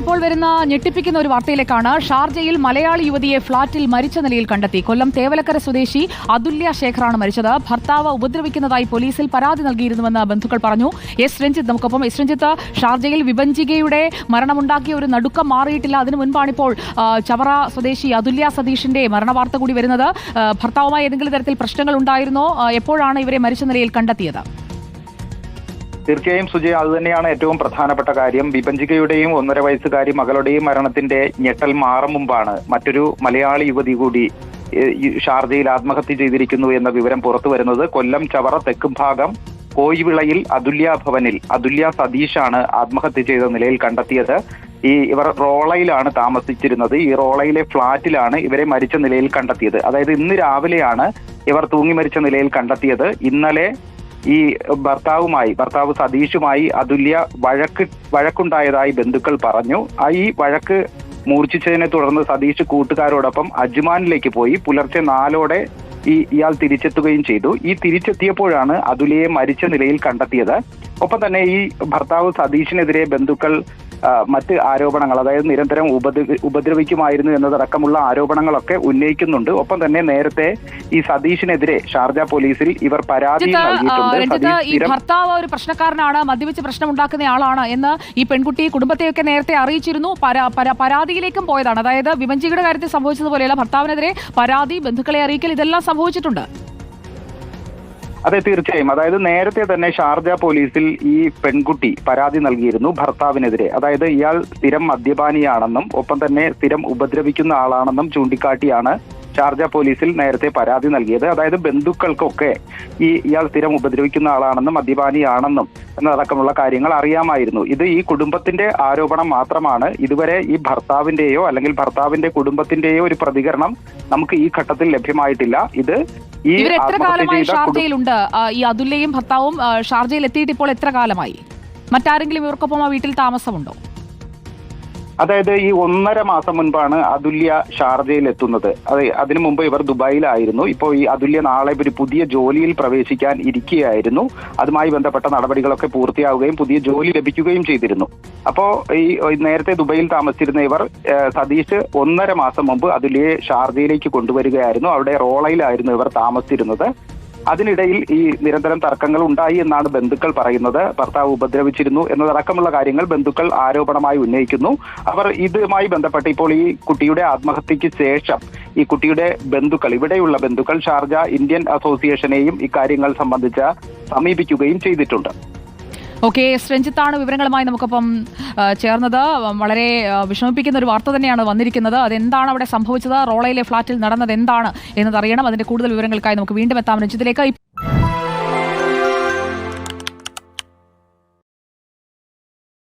ഇപ്പോൾ വരുന്ന ഞെട്ടിപ്പിക്കുന്ന ഒരു വാർത്തയിലേക്കാണ്. ഷാർജയിൽ മലയാളി യുവതിയെ ഫ്ളാറ്റിൽ മരിച്ച നിലയിൽ കണ്ടെത്തി. കൊല്ലം തേവലക്കര സ്വദേശി അതുല്യ ശേഖറാണ് മരിച്ചത്. ഭർത്താവ് ഉപദ്രവിക്കുന്നതായി പോലീസിൽ പരാതി നൽകിയിരുന്നുവെന്ന് ബന്ധുക്കൾ പറഞ്ഞു. എസ് രഞ്ജിത്ത് നമുക്കൊപ്പം. എസ് രഞ്ജിത്ത്, ഷാർജയിൽ വിഭജികയുടെ മരണമുണ്ടാക്കിയ ഒരു നടുക്കം മാറിയിട്ടില്ല. അതിനു മുൻപാണിപ്പോൾ ചവറ സ്വദേശി അതുല്യ സതീഷിന്റെ മരണവാർത്ത കൂടി വരുന്നത്. ഭർത്താവുമായി ഏതെങ്കിലും തരത്തിൽ പ്രശ്നങ്ങൾ ഉണ്ടായിരുന്നോ? എപ്പോഴാണ് ഇവരെ മരിച്ച നിലയിൽ കണ്ടെത്തിയത്? തീർച്ചയായും സുജയ്, അതുതന്നെയാണ് ഏറ്റവും പ്രധാനപ്പെട്ട കാര്യം. വിഭജികയുടെയും 1.5 വയസ്സുകാരി മകളുടെയും മരണത്തിന്റെ ഞെട്ടൽ മാറും മുമ്പാണ് മറ്റൊരു മലയാളി യുവതി കൂടി ഷാർജയിൽ ആത്മഹത്യ ചെയ്തിരിക്കുന്നു എന്ന വിവരം പുറത്തു വരുന്നത്. കൊല്ലം ചവറ തെക്കും ഭാഗം കോയിവിളയിൽ അതുല്യ ഭവനിൽ അതുല്യ സതീഷാണ് ആത്മഹത്യ ചെയ്ത നിലയിൽ കണ്ടെത്തിയത്. ഇവർ റോളയിലാണ് താമസിച്ചിരുന്നത്. ഈ റോളയിലെ ഫ്ളാറ്റിലാണ് ഇവരെ മരിച്ച നിലയിൽ കണ്ടെത്തിയത്. അതായത് ഇന്ന് രാവിലെയാണ് ഇവർ തൂങ്ങി മരിച്ച നിലയിൽ കണ്ടെത്തിയത്. ഇന്നലെ ഈ ഭർത്താവ് സതീഷുമായി അതുല്യ വഴക്കുണ്ടായതായി ബന്ധുക്കൾ പറഞ്ഞു. ഈ വഴക്ക് മൂർച്ഛിച്ചതിനെ തുടർന്ന് സതീഷ് കൂട്ടുകാരോടൊപ്പം അജ്മാനിലേക്ക് പോയി. പുലർച്ചെ 4ഓടെ ഇയാൾ തിരിച്ചെത്തുകയും ചെയ്തു. ഈ തിരിച്ചെത്തിയപ്പോഴാണ് അതുല്യയെ മരിച്ച നിലയിൽ കണ്ടെത്തിയത്. ഒപ്പം തന്നെ ഈ ഭർത്താവ് സതീഷിനെതിരെ ബന്ധുക്കൾ മറ്റ് ആരോപണങ്ങൾ, അതായത് നിരന്തരം ഉപദ്രവിക്കുമായിരുന്നു എന്നതടക്കമുള്ള ആരോപണങ്ങളൊക്കെ ഉന്നയിക്കുന്നുണ്ട്. ഒപ്പം തന്നെ നേരത്തെ ഈ സതീഷിനെതിരെ ഷാർജ പോലീസിൽ ഇവർ പരാതി നൽകിയിട്ടുണ്ട്. ഈ ഭർത്താവ് ഒരു പ്രശ്നക്കാരനാണ്, മദ്യപിച്ച് പ്രശ്നമുണ്ടാക്കുന്ന ആളാണ് എന്ന് ഈ പെൺകുട്ടി കുടുംബത്തെയൊക്കെ നേരത്തെ അറിയിച്ചിരുന്നു. പരാതിയിലേക്കും പോയതാണ്. അതായത് വിഭജികയുടെ കാര്യത്തിൽ സംഭവിച്ചതുപോലെയല്ല, ഭർത്താവിനെതിരെ പരാതി, ബന്ധുക്കളെ അറിയിക്കൽ, ഇതെല്ലാം സംഭവിച്ചിട്ടുണ്ട്. അതെ, തീർച്ചയായും. അതായത് നേരത്തെ തന്നെ ഷാർജ പോലീസിൽ ഈ പെൺകുട്ടി പരാതി നൽകിയിരുന്നു ഭർത്താവിനെതിരെ. അതായത് ഇയാൾ സ്ഥിരം മദ്യപാനിയാണെന്നും ഒപ്പം തന്നെ സ്ഥിരം ഉപദ്രവിക്കുന്ന ആളാണെന്നും ചൂണ്ടിക്കാട്ടിയാണ് ഷാർജ പോലീസിൽ നേരത്തെ പരാതി നൽകിയത്. അതായത് ബന്ധുക്കൾക്കൊക്കെ ഇയാൾ സ്ഥിരം ഉപദ്രവിക്കുന്ന ആളാണെന്നും മദ്യപാനിയാണെന്നും എന്നതടക്കമുള്ള കാര്യങ്ങൾ അറിയാമായിരുന്നു. ഇത് ഈ കുടുംബത്തിന്റെ ആരോപണം മാത്രമാണ്. ഇതുവരെ ഈ ഭർത്താവിന്റെയോ അല്ലെങ്കിൽ ഭർത്താവിന്റെ കുടുംബത്തിന്റെയോ ഒരു പ്രതികരണം നമുക്ക് ഈ ഘട്ടത്തിൽ ലഭ്യമായിട്ടില്ല. ഇത് ഇവർ എത്ര കാലമായി ഷാർജയിലുണ്ട്? ഈ അതുല്യയും ഭർത്താവും ഷാർജയിൽ എത്തിയിട്ട് ഇപ്പോൾ എത്ര കാലമായി? മറ്റാരെങ്കിലും ഇവർക്കൊപ്പം ആ വീട്ടിൽ താമസമുണ്ടോ? അതായത് ഈ 1.5 മാസം മുൻപാണ് അതുല്യ ഷാർജയിൽ എത്തുന്നത്. അതിനു മുമ്പ് ഇവർ ദുബായിലായിരുന്നു. ഇപ്പോൾ ഈ അതുല്യ നാളെ ഒരു പുതിയ ജോലിയിൽ പ്രവേശിക്കാൻ ഇരിക്കുകയായിരുന്നു. അതുമായി ബന്ധപ്പെട്ട നടപടികളൊക്കെ പൂർത്തിയാവുകയും പുതിയ ജോലി ലഭിക്കുകയും ചെയ്തിരുന്നു. അപ്പോൾ ഈ നേരത്തെ ദുബായിൽ താമസിച്ചിരുന്ന ഇവർ സതീഷ് 1.5 മാസം മുമ്പ് അതുല്യയെ ഷാർജയിലേക്ക് കൊണ്ടുവരികയായിരുന്നു. അവിടെ റോളയിലായിരുന്നു ഇവർ താമസിച്ചിരുന്നത്. അതിനിടയിൽ ഈ നിരന്തരം തർക്കങ്ങൾ ഉണ്ടായി എന്നാണ് ബന്ധുക്കൾ പറയുന്നത്. ഭർത്താവ് ഉപദ്രവിച്ചിരുന്നു എന്നതടക്കമുള്ള കാര്യങ്ങൾ ബന്ധുക്കൾ ആരോപണമായി ഉന്നയിക്കുന്നു. അവർ ഇതുമായി ബന്ധപ്പെട്ട് ഇപ്പോൾ ഈ കുട്ടിയുടെ ആത്മഹത്യക്ക് ശേഷം ഈ കുട്ടിയുടെ ബന്ധുക്കൾ, ഇവിടെയുള്ള ബന്ധുക്കൾ ഷാർജ ഇന്ത്യൻ അസോസിയേഷനെയും ഇക്കാര്യങ്ങൾ സംബന്ധിച്ച് സമീപിക്കുകയും ചെയ്തിട്ടുണ്ട്. ഓക്കെ, രഞ്ജിത്താണ് വിവരങ്ങളുമായി നമുക്കൊപ്പം ചേർന്നത്. വളരെ വിഷമിപ്പിക്കുന്ന ഒരു വാർത്ത തന്നെയാണ് വന്നിരിക്കുന്നത്. അതെന്താണ് അവിടെ സംഭവിച്ചത്, റോളയിലെ ഫ്ളാറ്റിൽ നടന്നത് എന്താണ് എന്നതറിയണം. അതിന്റെ കൂടുതൽ വിവരങ്ങൾക്കായി നമുക്ക് വീണ്ടും എത്താം രഞ്ജിത്തിലേക്ക്.